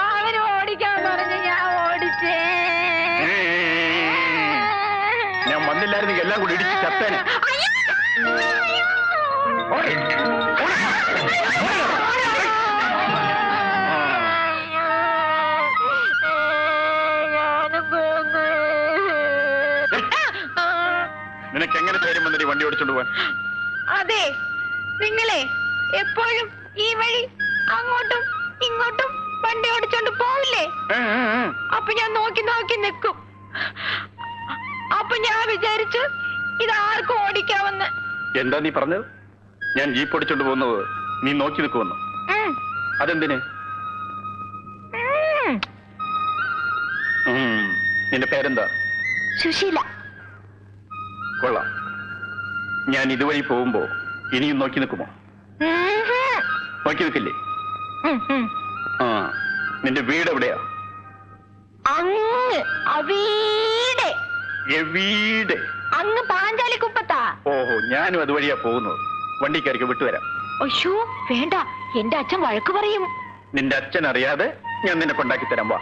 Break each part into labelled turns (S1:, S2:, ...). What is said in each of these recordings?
S1: അവര് ഓടിക്കാൻ പറഞ്ഞു, ഞാൻ ഓടിച്ചേ.
S2: ഞാൻ വന്നില്ലായിരുന്നെങ്കിൽ എല്ലാം കൂടി ഇടിച്ച് ചത്തേനെ. നിനക്ക് എങ്ങനെ ധൈര്യം വന്നിട്ട് വണ്ടി ഓടിച്ചോണ്ട് പോവാൻ?
S1: അതെ, നിങ്ങളെ എപ്പോഴും ഈ വഴി അങ്ങോട്ടും ഇങ്ങോട്ടും വണ്ടി ഓടിച്ചോണ്ട് പോവില്ലേ? അപ്പൊ ഞാൻ നോക്കി നോക്കി നിൽക്കും. അപ്പൊ ഞാൻ വിചാരിച്ചു ഇത് ആർക്കും ഓടിക്കാമെന്ന്.
S2: എന്താ നീ പറഞ്ഞത്? ഞാൻ ജീപ്പ് ഓടിച്ചോണ്ട് പോകുന്നത് നീ നോക്കി നിൽക്കുമെന്നു? അതെന്തിന്? നിന്റെ പേരെന്താ?
S1: സുശീല.
S2: കൊള്ളാം. ഞാൻ ഇതുവഴി പോകുമ്പോ ഇനിയും നോക്കി നിൽക്കുമോ? നോക്കി നിൽക്കില്ലേ? നിന്റെ വീട് എവിടെയാ?
S1: അങ്ങ് പാഞ്ചാലിക്കുപ്പത്താ.
S2: ഓഹോ, ഞാനും അതുവഴിയാ പോകുന്നത്. വണ്ടിക്കാർക്ക് വിട്ടുവരാം.
S1: അയ്യോ വേണ്ട, എന്റെ അച്ഛൻ വഴക്ക് പറയും.
S2: നിന്റെ അച്ഛൻ അറിയാതെ ഞാൻ നിന്നെ കൊണ്ടാക്കി തരാം. വാ.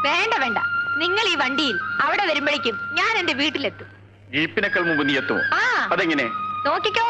S1: വേണ്ട വേണ്ട, നിങ്ങൾ ഈ വണ്ടിയിൽ അവിടെ വരുമ്പോഴേക്കും ഞാൻ എന്റെ വീട്ടിലെത്തും.
S2: ജീപ്പിനേക്കാൾ മുമ്പ് നീ എത്തുമോ? അതെങ്ങനെ?
S1: നോക്കിക്കോ.